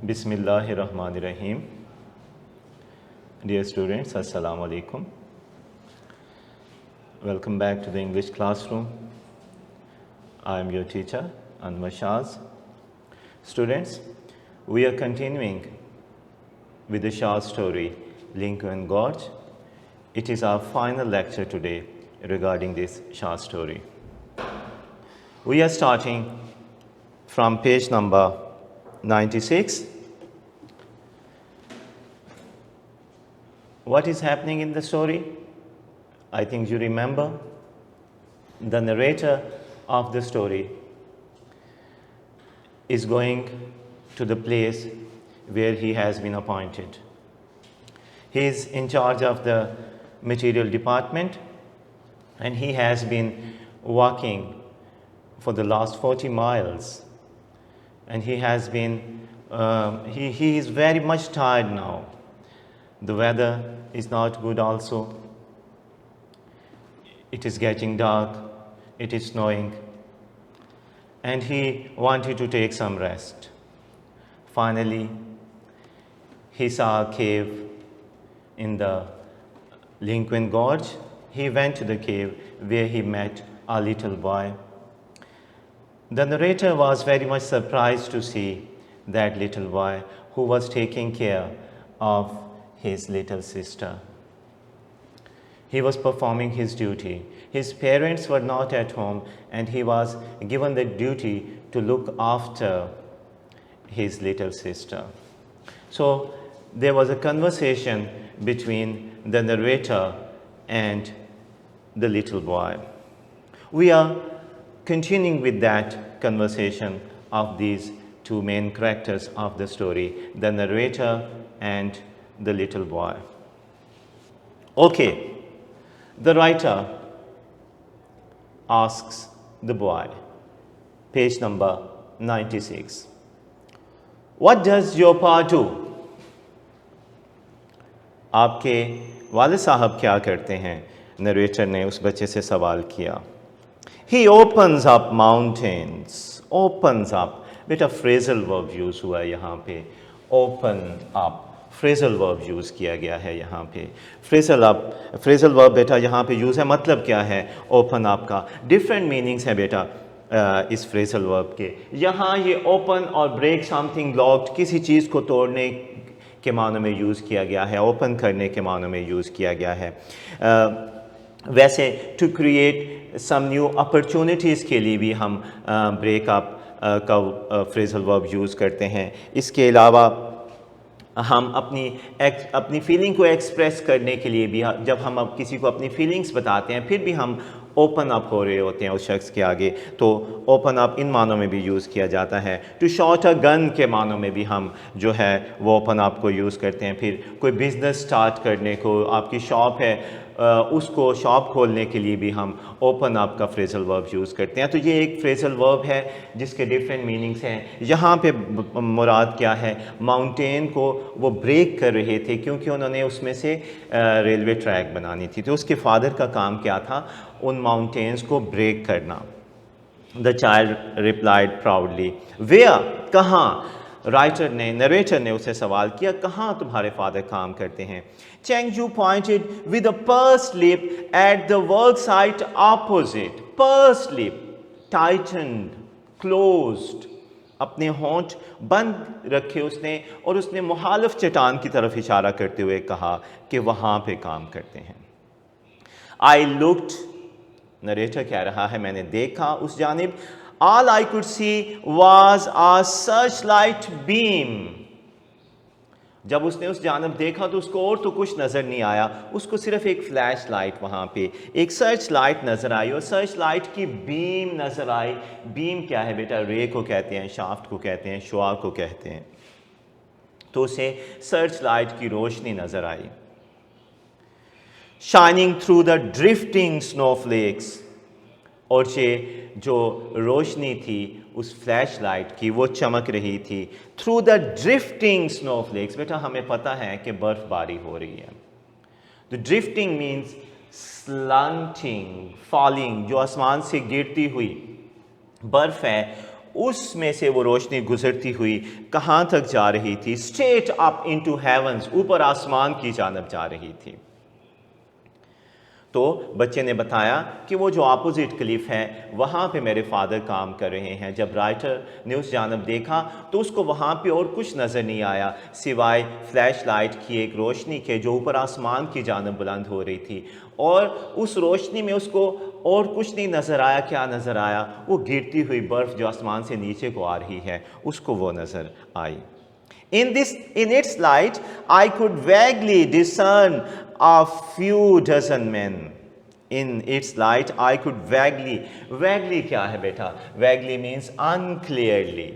Bismillahirrahmanirrahim. Dear students, Assalamu alaikum. Welcome back to the English classroom. I am your teacher, Anwar Shaz. Students, we are continuing with the short story, Lincoln Gorge. It is our final lecture today regarding this short story. We are starting from page number 96. What is happening in the story? I think you remember. The narrator of the story is going to the place where he has been appointed. He is in charge of the material department, and he has been walking for the last 40 miles. And he has been, he is very much tired now. The weather is not good also. It is getting dark, it is snowing, and he wanted to take some rest. Finally, he saw a cave in the Lincoln Gorge. He went to the cave where he met a little boy. The narrator was very much surprised to see that little boy who was taking care of his little sister. He was performing his duty. His parents were not at home, and he was given the duty to look after his little sister. So there was a conversation between the narrator and the little boy. We are continuing with that conversation of these two main characters of the story, the narrator and the little boy. Okay, the writer asks the boy, page number 96, what does your pa do? आपके वालिद साहब क्या करते हैं? Narrator ने उस बच्चे से सवाल किया. He opens up mountains. Opens up. बेटा phrasal verb use हुआ है यहाँ पे. Open up. Phrasal verb use किया गया है यहाँ पे. Phrasal verb बेटा यहाँ पे use है. मतलब क्या है open up का? Different meanings है बेटा इस phrasal verb के. यहाँ ये open और break something locked, किसी चीज़ को तोड़ने के मानों में यूज़ किया गया है. Open करने के मानों में यूज़ किया गया है. वैसे to create some new opportunities के लिए भी हम break up का phrasal verb यूज़ करते हैं. इसके अलावा हम अपनी फीलिंग को एक्सप्रेस करने के लिए भी, जब हम अब किसी को अपनी फीलिंग्स बताते हैं फिर भी हम ओपन अप हो रहे होते हैं उस शख्स के आगे, तो ओपन अप इन मानों में भी यूज़ किया जाता है. टू शॉट अ गन के मानों में भी हम जो है वो ओपन अप को यूज़ करते हैं. फिर कोई बिज़नेस स्टार्ट करने को, आपकी शॉप है, उसको शॉप खोलने के लिए भी हम ओपन अप का फ्रेजल वर्ब यूज़ करते हैं. तो ये एक फ्रेजल वर्ब है जिसके डिफरेंट मीनिंग्स हैं. यहाँ पे मुराद क्या है? माउंटेन को वो ब्रेक कर रहे थे क्योंकि उन्होंने उसमें से रेलवे ट्रैक बनानी थी. तो उसके फादर का काम क्या था? उन माउंटेन्स को ब्रेक करना. The child replied proudly. Where? कहाँ? राइटर ने, नरेटर ने उसे सवाल किया, कहाँ तुम्हारे फादर काम करते हैं? चेंगजू pointed with a pursed lip at the work site opposite. Pursed lip, tightened, closed, अपने होंठ बंद रखे उसने, और उसने मुखालिफ चट्टान की तरफ इशारा करते हुए कहा कि वहाँ पे काम करते हैं. आई लुक्ड, नरेटर कह रहा है, मैंने देखा उस जानिब. All I could see was a searchlight beam. जब उसने उस जानब देखा तो उसको और तो कुछ नज़र नहीं आया, उसको सिर्फ एक फ्लैश लाइट वहाँ पे, एक सर्च लाइट नज़र आई, और सर्च लाइट की बीम नज़र आई. बीम क्या है बेटा? रे को कहते हैं, शाफ्ट को कहते हैं, शुआ को कहते हैं. तो उसे सर्च लाइट की रोशनी नज़र आई. Shining through the drifting snowflakes, और ये जो रोशनी थी उस फ्लैश लाइट की वो चमक रही थी. थ्रू द ड्रिफ्टिंग स्नोफ्लेक्स, बेटा हमें पता है कि बर्फबारी हो रही है. The drifting means slanting, falling, जो आसमान से गिरती हुई बर्फ है उस में से वो रोशनी गुजरती हुई कहाँ तक जा रही थी? स्ट्रेट अप इनटू हेवंस, ऊपर आसमान की जानब जा रही थी। तो बच्चे ने बताया कि वो जो अपोजिट क्लिफ है वहाँ पे मेरे फादर काम कर रहे हैं। जब राइटर ने उस जानब देखा तो उसको वहाँ पे और कुछ नज़र नहीं आया सिवाय फ्लैश लाइट की एक रोशनी के जो ऊपर आसमान की जानब बुलंद हो रही थी, और उस रोशनी में उसको और कुछ नहीं नज़र आया। क्या नज़र आया? वो गिरती हुई बर्फ़ जो आसमान से नीचे को आ रही है, उसको वो नज़र आई। In its light, I could vaguely discern a few dozen men. In its light, I could vaguely क्या है बेटा? Vaguely means unclearly.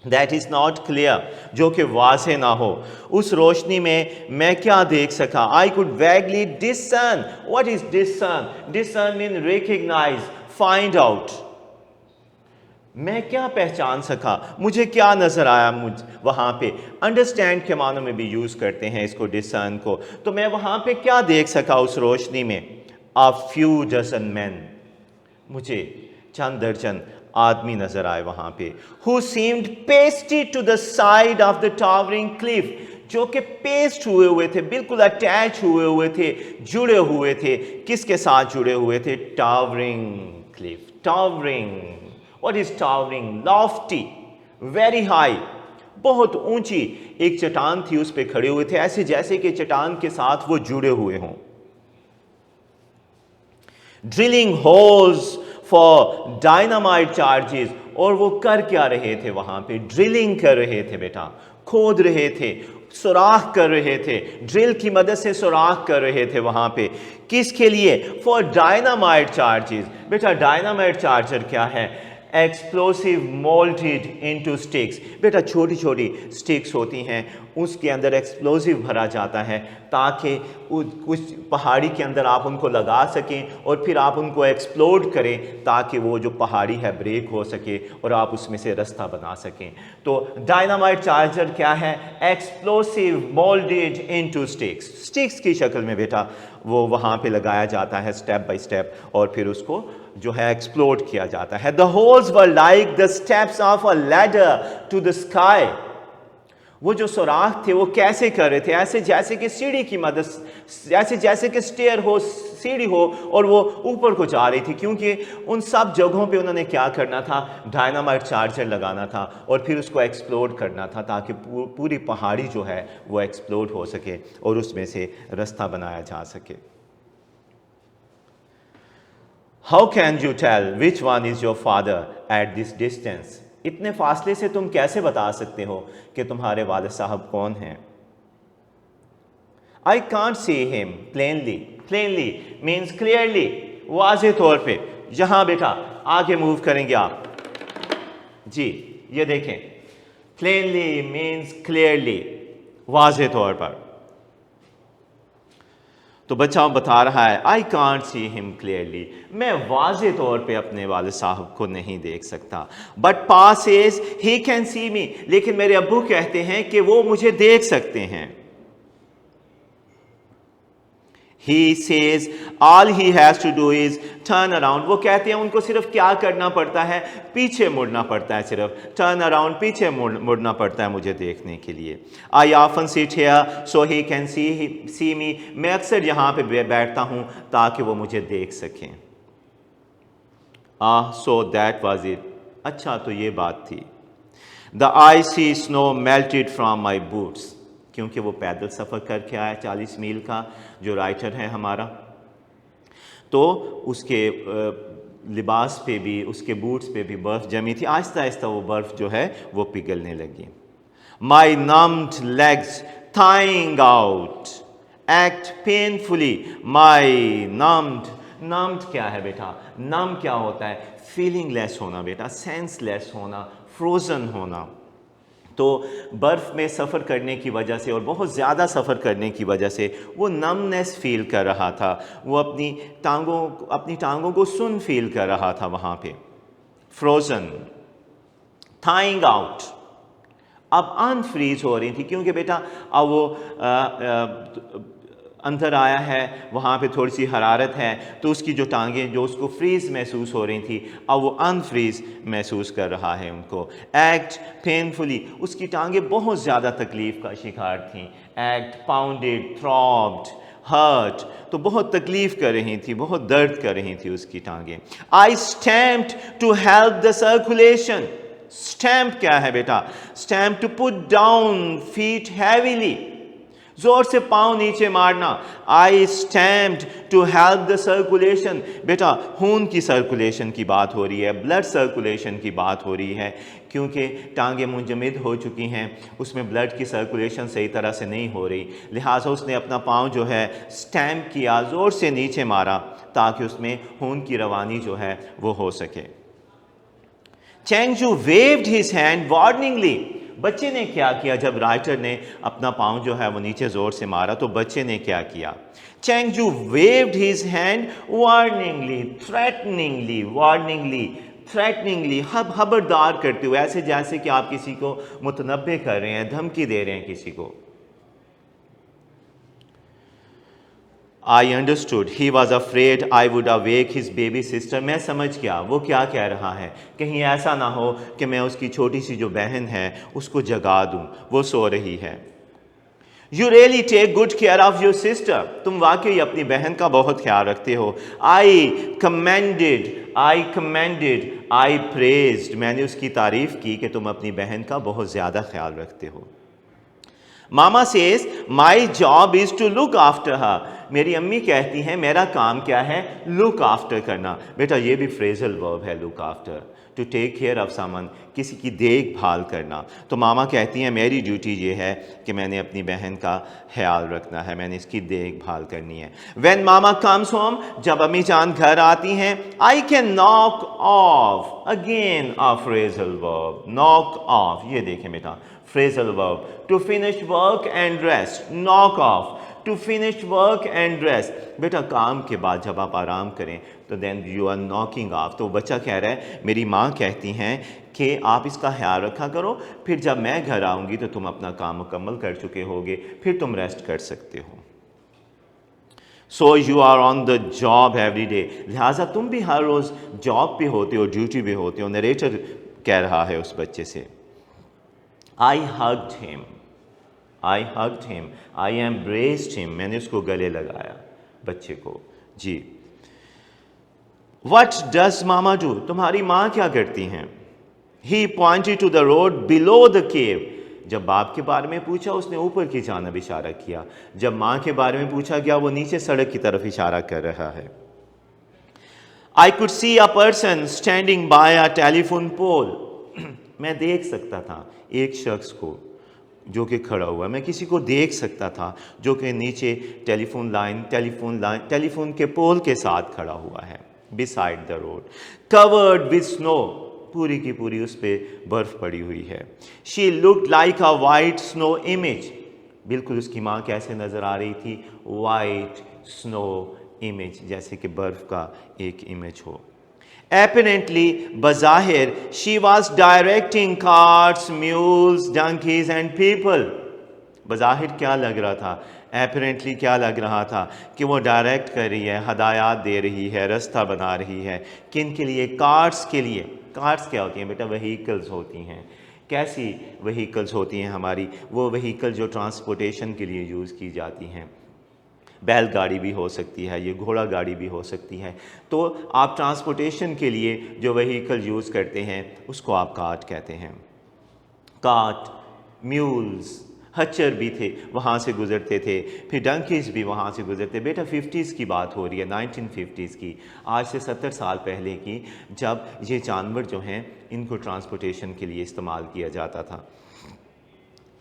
That is not clear, जो कि वाज़े ना हो। उस रोशनी में मैं क्या देख सका? I could vaguely discern. What is discern? Discern means recognize, find out. मैं क्या पहचान सका? मुझे क्या नज़र आया वहाँ पे? अंडरस्टैंड के मानों में भी यूज़ करते हैं इसको, डिसन को। तो मैं वहाँ पे क्या देख सका उस रोशनी में? A few dozen men, मुझे चंद दर्जन आदमी नज़र आए वहाँ पे। Who seemed pasted to the side of the towering cliff, जो कि पेस्ट हुए थे, बिल्कुल अटैच हुए थे, जुड़े हुए थे। किसके साथ जुड़े हुए थे? Towering Cliff. Towering, What is towering? Lofty, very high, बहुत ऊंची एक चट्टान थी, उस पे खड़े हुए थे, ऐसे जैसे कि चट्टान के साथ वो जुड़े हुए हों। Drilling holes for dynamite charges, और वो कर क्या रहे थे वहां पे? ड्रिलिंग कर रहे थे बेटा, खोद रहे थे, सुराख कर रहे थे। ड्रिल की मदद से सुराख कर रहे थे वहां पे। किसके लिए? For dynamite charges. बेटा डायनामाइट चार्जर क्या है? Explosive molted into sticks. बेटा छोटी छोटी स्टिक्स होती हैं, उसके अंदर एक्सप्लोसिव भरा जाता है ताकि कुछ पहाड़ी के अंदर आप उनको लगा सकें और फिर आप उनको एक्सप्लोड करें ताकि वो जो पहाड़ी है ब्रेक हो सके और आप उसमें से रास्ता बना सकें। तो डायनामाइट चार्जर क्या है? Explosive moulded into sticks. Sticks की शक्ल में बेटा वो वहाँ पे लगाया जाता है स्टेप बाय स्टेप, और फिर उसको जो है एक्सप्लोड किया जाता है। The holes were like the steps of a ladder to the sky. वो जो सुराख थे वो कैसे कर रहे थे? ऐसे जैसे कि सीढ़ी की मदद, ऐसे जैसे कि स्टेयर हो, सीढ़ी हो, और वो ऊपर को जा रही थी, क्योंकि उन सब जगहों पे उन्होंने क्या करना था? डायनामाइट चार्जर लगाना था और फिर उसको एक्सप्लोड करना था ताकि पूरी पहाड़ी जो है वो एक्सप्लोड हो सके और उसमें से रास्ता बनाया जा सके। How can you tell which one is your father at this distance? इतने फासले से तुम कैसे बता सकते हो कि तुम्हारे वालिद साहब कौन हैं? I can't see him plainly. Plainly means clearly, वाज़े तौर पे। यहां बेटा आगे मूव करेंगे आप जी, ये देखें, प्लेनली मीन्स क्लियरली, वाज़े तौर पर। तो बच्चा बता रहा है आई कांट सी हिम क्लियरली, मैं वाज़े तौर पे अपने वालिद साहब को नहीं देख सकता। बट पा सेज ही कैन सी मी, लेकिन मेरे अब्बू कहते हैं कि वो मुझे देख सकते हैं। He says all he has to do is turn around. वो कहते हैं उनको सिर्फ क्या करना पड़ता है? पीछे मुड़ना पड़ता है, सिर्फ turn around, पीछे मुड़ना पड़ता है मुझे देखने के लिए। I often sit here so he can see me. मैं अक्सर यहाँ पे बैठता हूँ ताकि वो मुझे देख सकें। So that was it. अच्छा तो ये बात थी। The icy snow melted from my boots. क्योंकि वो पैदल सफ़र करके आया 40 मील का, जो राइटर है हमारा, तो उसके लिबास पे भी, उसके बूट्स पे भी बर्फ़ जमी थी। आहिस्ता आहिस्ता वो बर्फ़ जो है वो पिघलने लगी। माई numbed legs thawing out act painfully. माई numbed क्या है बेटा? नम क्या होता है? फीलिंग लेस होना बेटा, सेंस लेस होना, फ्रोज़न होना। तो बर्फ़ में सफ़र करने की वजह से और बहुत ज़्यादा सफ़र करने की वजह से वो नमनेस फील कर रहा था, वो अपनी टांगों को सुन फील कर रहा था वहाँ पे। फ्रोज़न, थाइंग आउट, अब अनफ्रीज हो रही थी, क्योंकि बेटा अब वो اندر آیا ہے، وہاں پہ تھوڑی سی حرارت ہے، تو اس کی جو ٹانگیں جو اس کو فریز محسوس ہو رہی تھی اب وہ انفریز محسوس کر رہا ہے ان کو. ایکٹ پینفلی، اس کی ٹانگیں بہت زیادہ تکلیف کا شکار تھیں. ایکٹ پاؤنڈیڈ، تھرابڈ، ہرٹ، تو بہت تکلیف کر رہی تھی، بہت درد کر رہی تھی اس کی ٹانگیں. I stamped to help the circulation. Stamp کیا ہے بیٹا؟ Stamp to put down feet heavily, زور سے پاؤں نیچے مارنا. I stamped to help the circulation, بیٹا خون کی سرکولیشن کی بات ہو رہی ہے، بلڈ سرکولیشن کی بات ہو رہی ہے، کیونکہ ٹانگیں منجمد ہو چکی ہیں، اس میں بلڈ کی سرکولیشن صحیح طرح سے نہیں ہو رہی، لہٰذا اس نے اپنا پاؤں جو ہے اسٹیمپ کیا، زور سے نیچے مارا تاکہ اس میں خون کی روانی جو ہے وہ ہو سکے. چینگزو waved his hand warningly. بچے نے کیا کیا جب رائٹر نے اپنا پاؤں جو ہے وہ نیچے زور سے مارا تو بچے نے کیا کیا؟ چینگزو waved his hand warningly, threateningly, خبردار کرتے ہوئے، ایسے جیسے کہ آپ کسی کو متنبہ کر رہے ہیں، دھمکی دے رہے ہیں کسی کو. I understood. He was afraid I would awake his baby sister. میں سمجھ گیا وہ کیا کہہ رہا ہے، کہیں ایسا نہ ہو کہ میں اس کی چھوٹی سی جو بہن ہے اس کو جگا دوں، وہ سو رہی ہے. You really take good care of your sister. تم واقعی اپنی بہن کا بہت خیال رکھتے ہو. I praised. میں نے اس کی تعریف کی کہ تم اپنی بہن کا بہت زیادہ خیال رکھتے ہو. ماما says my job is to look after her. میری امی کہتی ہیں میرا کام کیا ہے؟ look after کرنا. بیٹا یہ بھی phrasal verb ہے look after. to take care of someone، کسی کی دیکھ بھال کرنا. تو ماما کہتی ہیں میری ڈیوٹی یہ ہے کہ میں نے اپنی بہن کا خیال رکھنا ہے، میں نے اس کی دیکھ بھال کرنی ہے. when mama comes home، جب امی جان گھر آتی ہیں، I can knock off. again a phrasal verb. knock off، یہ دیکھیں بیٹا phrasal verb. to finish work and rest. knock off. to finish work and rest. بیٹا کام کے بعد جب آپ آرام کریں تو then you are knocking off. تو بچہ کہہ رہا ہے میری ماں کہتی ہیں کہ آپ اس کا خیال رکھا کرو، پھر جب میں گھر آؤں گی تو تم اپنا کام مکمل کر چکے ہوگے، پھر تم ریسٹ کر سکتے ہو. So you are on the job every day. لہٰذا تم بھی ہر روز جاب پہ ہوتے ہو، ڈیوٹی پہ ہوتے ہو. نریٹر کہہ رہا ہے اس بچے سے. I hugged him. I embraced him. میں نے اس کو گلے لگایا، بچے کو. جی. What does mama do؟ تمہاری ماں کیا کرتی ہیں؟ He pointed to the road below the cave. جب باپ کے بارے میں پوچھا اس نے اوپر کی جانب اشارہ کیا، جب ماں کے بارے میں پوچھا گیا وہ نیچے سڑک کی طرف اشارہ کر رہا ہے. I could see a person standing by a telephone pole. میں دیکھ سکتا تھا ایک شخص کو جو کہ کھڑا ہوا، میں کسی کو دیکھ سکتا تھا جو کہ نیچے ٹیلی فون کے پول کے ساتھ کھڑا ہوا ہے. beside the road, covered with snow. پوری کی پوری اس پہ برف پڑی ہوئی ہے. she looked like a white snow image. بالکل اس کی ماں کیسے نظر آ رہی تھی؟ white snow image، جیسے کہ برف کا ایک امیج ہو. apparently بظاہر she was directing carts, mules, donkeys and people. بظاہر کیا لگ رہا تھا؟ apparently کیا لگ رہا تھا کہ وہ ڈائریکٹ کر رہی ہے، ہدایات دے رہی ہے، رستہ بنا رہی ہے. کن کے لیے؟ کارٹس کے لیے. کارٹس کیا ہوتی ہیں بیٹا؟ وہیکلز ہوتی ہیں. کیسی وہیکلز ہوتی ہیں ہماری؟ وہ وہیکل جو ٹرانسپورٹیشن کے لیے یوز کی جاتی ہیں. بیل گاڑی بھی ہو سکتی ہے، یہ گھوڑا گاڑی بھی ہو سکتی ہے. تو آپ ٹرانسپورٹیشن کے لیے جو وہیکل یوز کرتے ہیں اس کو آپ کارٹ کہتے ہیں. کارٹ، میولز، ہچر بھی تھے وہاں سے گزرتے تھے، پھر ڈنکیز بھی وہاں سے گزرتے. بیٹا 50s کی بات ہو رہی ہے، 1950s کی، آج سے 70 سال پہلے کی، جب یہ جانور جو ہیں ان کو ٹرانسپورٹیشن کے لیے استعمال کیا جاتا تھا.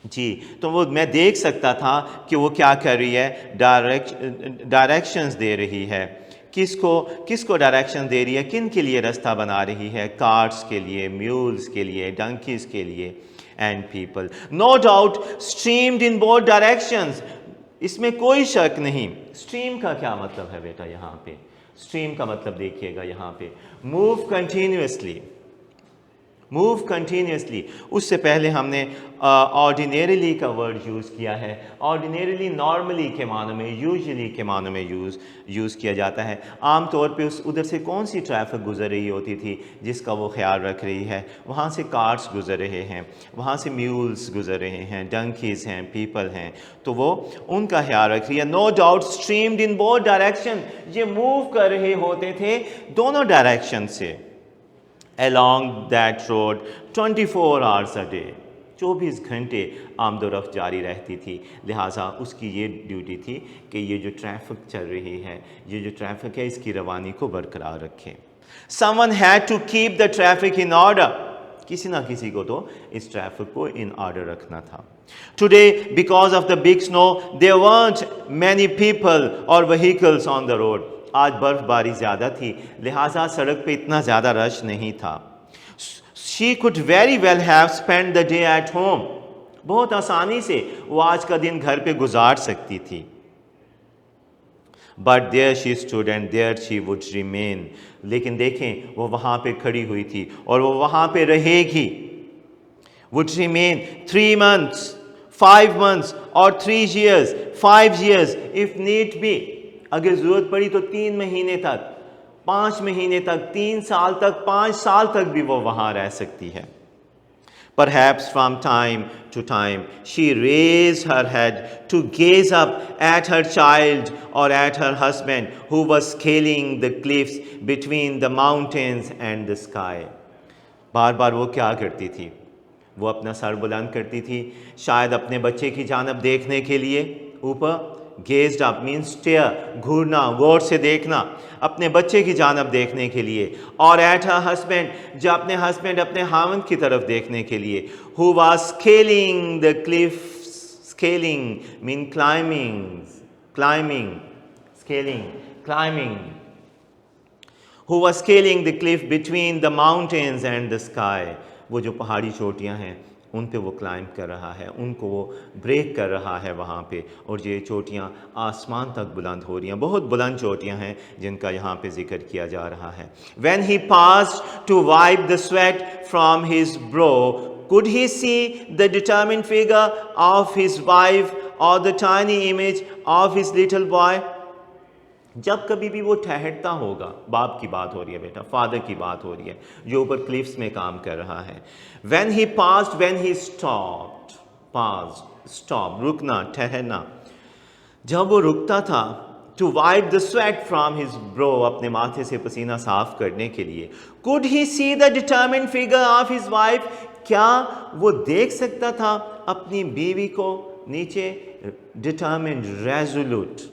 جی. تو وہ میں دیکھ سکتا تھا کہ وہ کیا کر رہی ہے؟ ڈائریکشنز دے رہی ہے. کس کو ڈائریکشن دے رہی ہے؟ کن کے لیے رستہ بنا رہی ہے؟ کارٹس کے لیے، میولز کے لیے، ڈنکیز کے لیے and people. No doubt streamed in both directions. اس میں کوئی شک نہیں. stream کا کیا مطلب ہے بیٹا یہاں پہ؟ stream کا مطلب دیکھیے گا یہاں پہ move continuously. मूव कंटिन्यूसली, उससे पहले हमने ऑर्डिनरीली का वर्ड यूज़ किया है। ऑर्डिनरीली नॉर्मली के मानों में, यूजुअली के मानों में यूज़ किया जाता है। आम तौर पे उधर से कौन सी ट्रैफिक गुजर रही होती थी जिसका वो ख्याल रख रही है? वहाँ से कार्स गुजर रहे हैं, वहाँ से म्यूल्स गुजर रहे हैं, डंकीज़ हैं, पीपल हैं, तो वो उनका ख्याल रख रही है। No doubt streamed in both direction, ये मूव कर रहे होते थे दोनों डायरेक्शन से along that road 24 hours a day, 24 घंटे आमदोरफ्त जारी रहती थी। लिहाजा उसकी ये ड्यूटी थी कि ये जो ट्रैफिक चल रही है, ये जो ट्रैफिक है, इसकी रवानी को बरकरार रखें। Someone had to keep the traffic in order, किसी ना किसी को तो इस ट्रैफिक को इन ऑर्डर रखना था। Today, because of the big snow, there weren't many people or vehicles on the road. आज बर्फ़बारी ज़्यादा थी, लिहाजा सड़क पे इतना ज़्यादा रश नहीं था। She could very well have spent the day at home. बहुत आसानी से वो आज का दिन घर पे गुजार सकती थी। But there she stood and there she would remain. लेकिन देखें, वो वहाँ पे खड़ी हुई थी और वो वहाँ पे रहेगी। Would remain 3 months, 5 months or 3 years, 5 years if need be. अगर ज़रूरत पड़ी तो 3 महीने तक, 5 महीने तक, 3 साल तक, 5 साल तक भी वो वहाँ रह सकती है। Perhaps from time to time she raised her head to gaze up at her child or at her husband who was scaling the cliffs between the mountains and the sky. बार बार वो क्या करती थी? वो अपना सर बुलंद करती थी, शायद अपने बच्चे की जानब देखने के लिए ऊपर। गेज्ड अप मीन्स स्टेयर, घूरना, गौर से देखना, अपने बच्चे की जानब देखने के लिए। और एट हर हस्बैंड, जो अपने हस्बैंड, अपने हामंद की तरफ देखने के लिए। Who was scaling the cliffs, scaling mean climbing, climbing, scaling, climbing. Who was scaling the cliff between the mountains and the sky. वो जो पहाड़ी चोटियाँ हैं उन पे वो क्लाइंब कर रहा है, उनको वो ब्रेक कर रहा है वहाँ पे, और ये चोटियाँ आसमान तक बुलंद हो रही हैं। बहुत बुलंद चोटियाँ हैं जिनका यहाँ पे जिक्र किया जा रहा है। When he paused to wipe the sweat from his brow, could he see the determined figure of his wife or the tiny image of his little boy? जब कभी भी वो ठहरता होगा, बाप की बात हो रही है बेटा, फादर की बात हो रही है, जो ऊपर क्लिफ्स में काम कर रहा है। When he paused, when he stopped, paused, stop, रुकना, ठहरना, जब वो रुकता था, to wipe the sweat from his brow, अपने माथे से पसीना साफ करने के लिए। Could he see the determined figure of his wife? क्या वो देख सकता था अपनी बीवी को नीचे? Determined, resolute,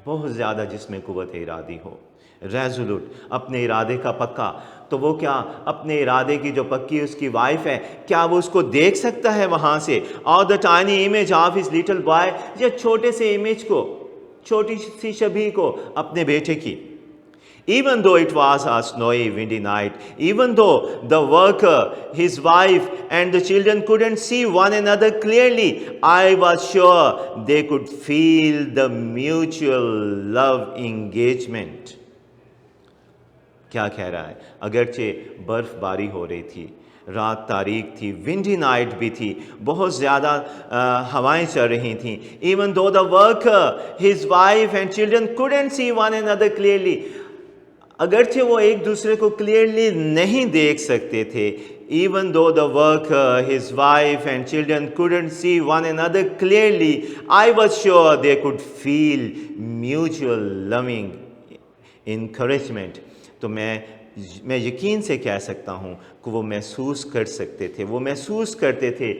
बहुत ज़्यादा जिसमें कुव्वत इरादी हो, रेजोल्यूट, अपने इरादे का पक्का। तो वो क्या अपने इरादे की जो पक्की उसकी वाइफ है, क्या वो उसको देख सकता है वहाँ से? और the tiny image of his little boy, या छोटे से इमेज को, छोटी सी छवि को अपने बेटे की। Even though it was a snowy, windy night, even though the worker, his wife and the children couldn't see one another clearly, I was sure they could feel the mutual love engagement. क्या कह रहा है? अगरचे बर्फबारी हो रही थी, रात तारीक थी, विंडी नाइट भी थी, बहुत ज़्यादा हवाएं चल रही थीं। Even though the worker, his wife and children couldn't see one another clearly, अगरचे वो एक दूसरे को क्लियरली नहीं देख सकते थे। Even though the worker, his wife and children couldn't see one another clearly, I was sure they could feel mutual loving encouragement. तो मैं यकीन से कह सकता हूँ कि वो महसूस कर सकते थे, वो महसूस करते थे।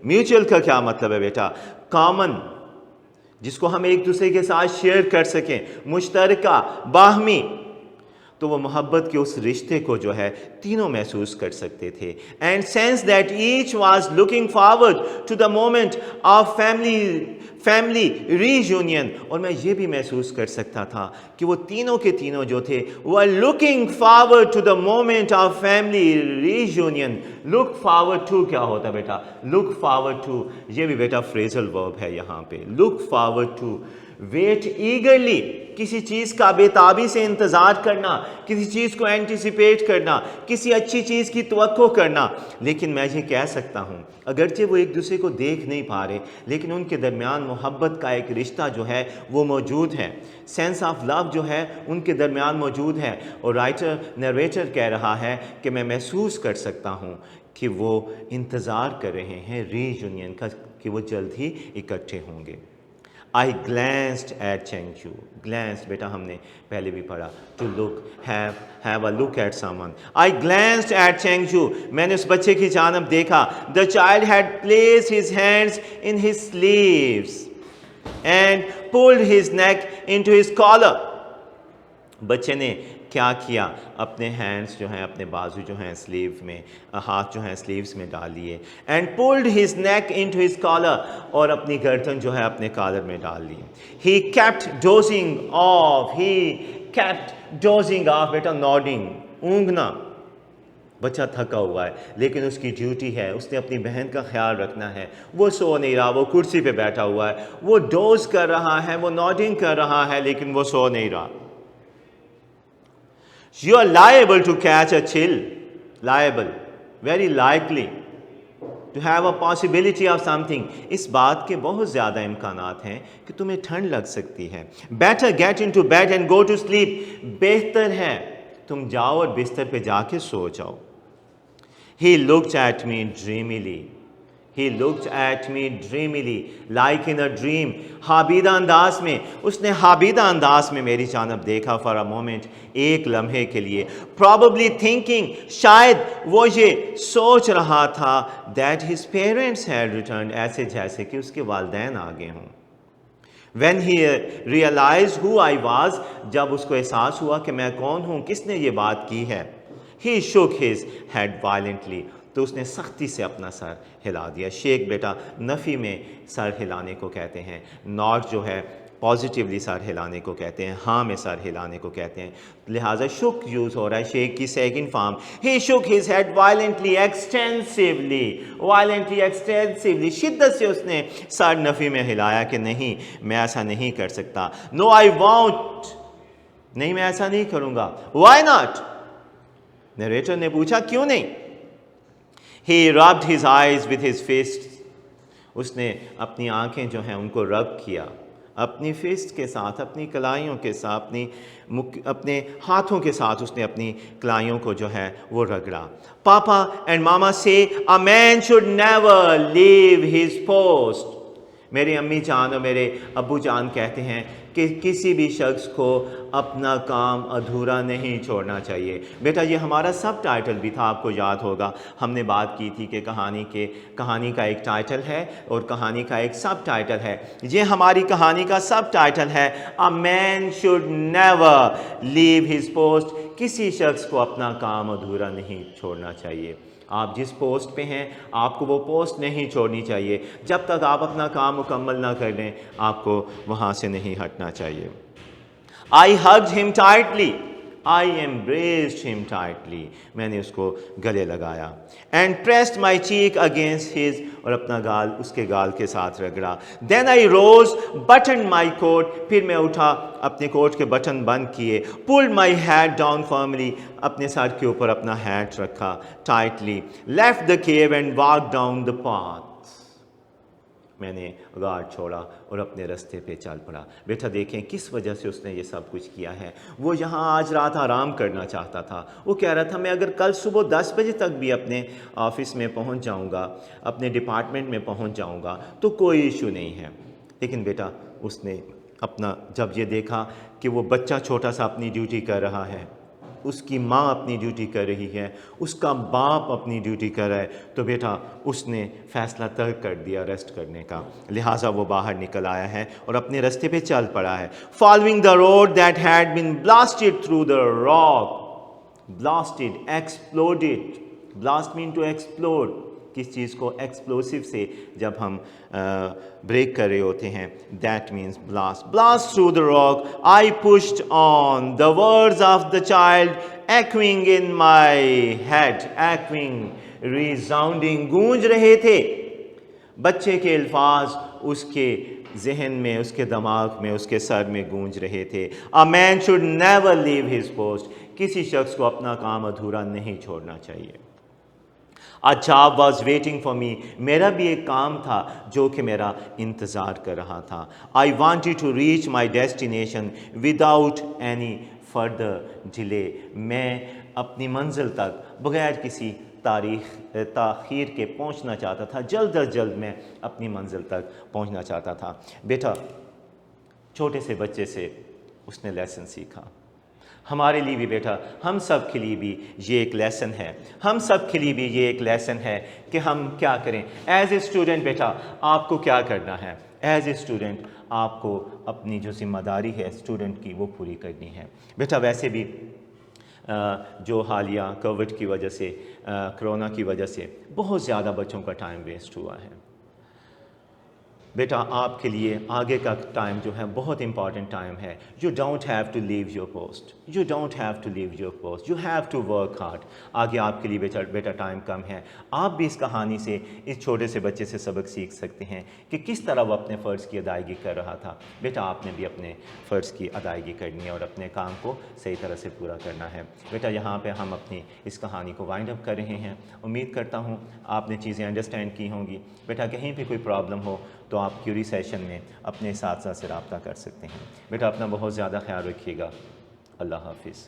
म्यूचुअल का क्या मतलब है बेटा? कॉमन, जिसको हम एक दूसरे के साथ शेयर कर सकें, मुश्तरका, बाहमी। तो वो मोहब्बत के उस रिश्ते को जो है तीनों महसूस कर सकते थे। And sense that each was looking forward to the moment of family reunion. और मैं ये भी महसूस कर सकता था कि वो तीनों के तीनों जो थे वो are looking forward to the moment of family reunion. Look forward to क्या होता है बेटा? लुक फॉरवर्ड टू, ये भी बेटा फ्रेजल वर्ब है यहाँ पे। Look forward to wait eagerly, किसी चीज़ का बेताबी से इंतज़ार करना, किसी चीज़ को एंटिसिपेट करना, किसी अच्छी चीज़ की तवक्को करना। लेकिन मैं ये कह सकता हूँ, अगरचे वो एक दूसरे को देख नहीं पा रहे, लेकिन उनके दरमियान मोहब्बत का एक रिश्ता जो है वो मौजूद है, सेंस ऑफ लव जो है उनके दरमियान मौजूद है। और नरेटर कह रहा है कि मैं महसूस कर सकता हूँ कि वो इंतज़ार कर रहे हैं रीयूनियन का, कि वो जल्द ही इकट्ठे होंगे। I glanced at Chengchu. Glanced, बेटा हमने पहले भी पढ़ा, to look, have a look at someone. I glanced at Chengchu. मैंने उस बच्चे की जानब देखा. The child had placed his hands in his sleeves and pulled his neck into his collar. बच्चे ने क्या किया, अपने हैंड्स जो हैं, अपने बाजू जो हैं स्लीव में, हाथ जो हैं स्लीव्स में डाल लिए, and pulled his neck into his collar, और अपनी गर्दन जो है अपने कॉलर में डाल ली। He kept dozing off, he kept dozing off, बेटा नॉडिंग, ऊँघना। बच्चा थका हुआ है, लेकिन उसकी ड्यूटी है, उसने अपनी बहन का ख्याल रखना है। वो सो नहीं रहा, वो कुर्सी पे बैठा हुआ है, वो डोज कर रहा है, वो नॉडिंग कर रहा है, लेकिन वो सो नहीं रहा। You are liable to catch a chill, liable, very likely to have a possibility of something. इस बात के बहुत ज़्यादा इम्कानात हैं कि तुम्हें ठंड लग सकती है। Better get into bed and go to sleep. बेहतर है तुम जाओ और बिस्तर पे जाके सो जाओ। He looked at me dreamily. He looked at me dreamily, like in a dream. हाबीदा अंदाज में, उसने हाबीदा अंदाज में मेरी जानब देखा for a moment, एक लम्हे के लिए। Probably thinking, शायद वो ये सोच रहा था that his parents had returned, ऐसे जैसे कि उसके वालिदैन आ गए हों। When he realized who I was, जब उसको एहसास हुआ कि मैं कौन हूँ, किसने ये बात की है, he shook his head violently, तो उसने सख्ती से अपना सर हिला दिया। शेक बेटा नफ़ी में सर हिलाने को कहते हैं, नॉट जो है पॉजिटिवली सर हिलाने को कहते हैं, हाँ में सर हिलाने को कहते हैं। लिहाजा शुक यूज़ हो रहा है शेक की second form. He shook his head violently extensively, violently extensively, शिद्दत से उसने सर नफ़ी में हिलाया कि नहीं मैं ऐसा नहीं कर सकता। नो आई वॉन्ट, नहीं मैं ऐसा नहीं करूँगा। वाई नॉट, नरेटर ने पूछा क्यों नहीं। He rubbed his eyes with his fists. उसने अपनी आंखें जो हैं उनको रब किया, अपनी फिस्ट के साथ, अपनी कलाइयों के साथ, अपने हाथों के साथ उसने अपनी कलाइयों को जो है वो रगड़ा। पापा एंड मामा से a man should never leave his post. मेरी अम्मी जान और मेरे अब्बू जान कहते हैं कि किसी भी शख्स को अपना काम अधूरा नहीं छोड़ना चाहिए। बेटा ये हमारा सब टाइटल भी था, आपको याद होगा, हमने बात की थी कि कहानी का एक टाइटल है और कहानी का एक सब टाइटल है। ये हमारी कहानी का सब टाइटल है, a man should never leave his post, किसी शख्स को अपना काम अधूरा नहीं छोड़ना चाहिए। आप जिस पोस्ट पे हैं आपको वो पोस्ट नहीं छोड़नी चाहिए, जब तक आप अपना काम मुकम्मल ना कर लें आपको वहाँ से नहीं हटना चाहिए। I hugged him tightly, I embraced him tightly, मैंने उसको गले लगाया। And pressed my cheek against his, और अपना गाल उसके गाल के साथ रगड़ा। Then I rose, buttoned my coat, फिर मैं उठा, अपने कोट के बटन बंद किए। Pulled my hat down firmly, अपने सर के ऊपर अपना हैट रखा tightly। Left the cave and walked down the path, मैंने गार्ड छोड़ा और अपने रास्ते पे चल पड़ा। बेटा देखें किस वजह से उसने ये सब कुछ किया है। वो यहाँ आज रात आराम करना चाहता था। वो कह रहा था मैं अगर कल सुबह 10 बजे तक भी अपने ऑफिस में पहुँच जाऊँगा, अपने डिपार्टमेंट में पहुँच जाऊँगा तो कोई इशू नहीं है। लेकिन बेटा उसने अपना जब ये देखा कि वो बच्चा छोटा सा अपनी ड्यूटी कर रहा है, उसकी माँ अपनी ड्यूटी कर रही है, उसका बाप अपनी ड्यूटी कर रहा है, तो बेटा उसने फ़ैसला तर्क कर दिया रेस्ट करने का। लिहाजा वो बाहर निकल आया है और अपने रास्ते पे चल पड़ा है। Following the road that had been blasted through the rock, blasted, exploded, blast mean to explode, किस चीज़ को एक्सप्लोसिव से जब हम ब्रेक कर रहे होते हैं, that means blast. Blast through the rock I pushed on, the words of the child echoing in my head, echoing, resounding, गूंज रहे थे। بچے کے الفاظ اس کے ذہن میں، اس کے دماغ میں، اس کے سر میں گونج رہے تھے. A man should never leave his post. کسی شخص کو اپنا کام ادھورا نہیں چھوڑنا چاہیے. A job was waiting for me. میرا بھی ایک کام تھا جو کہ میرا انتظار کر رہا تھا. I wanted to reach my destination without any further delay. میں اپنی منزل تک بغیر کسی تاخیر کے پہنچنا چاہتا تھا. جلد از جلد میں اپنی منزل تک پہنچنا چاہتا تھا. بیٹا چھوٹے سے بچے سے اس نے لیسن سیکھا. ہمارے لیے بھی بیٹا، ہم سب کے لیے بھی یہ ایک لیسن ہے. ہم سب کے لیے بھی یہ ایک لیسن ہے کہ ہم کیا کریں. ایز اے اسٹوڈنٹ بیٹا آپ کو کیا کرنا ہے؟ ایز اے اسٹوڈنٹ آپ کو اپنی جو ذمہ داری ہے اسٹوڈنٹ کی وہ پوری کرنی ہے. بیٹا ویسے بھی جو حالیہ کووڈ کی وجہ سے، کرونا کی وجہ سے بہت زیادہ بچوں کا ٹائم ویسٹ ہوا ہے. بیٹا آپ کے لیے آگے کا ٹائم جو ہے بہت امپورٹنٹ ٹائم ہے. You don't have to leave your post. You don't have to leave your post. You have to work hard. آگے آپ کے لیے بیٹا ٹائم کم ہے. آپ بھی اس کہانی سے، اس چھوٹے سے بچے سے سبق سیکھ سکتے ہیں کہ کس طرح وہ اپنے فرض کی ادائیگی کر رہا تھا. بیٹا آپ نے بھی اپنے فرض کی ادائیگی کرنی ہے اور اپنے کام کو صحیح طرح سے پورا کرنا ہے. بیٹا یہاں پہ ہم اپنی اس کہانی کو وائنڈ اپ کر رہے ہیں. امید کرتا ہوں آپ نے چیزیں انڈرسٹینڈ کی ہوں گی. بیٹا کہیں پہ کوئی پرابلم ہو تو آپ کیوری سیشن میں اپنے اساتذہ سے رابطہ کر سکتے ہیں. بیٹا اپنا بہت زیادہ خیال رکھیے گا. اللہ حافظ.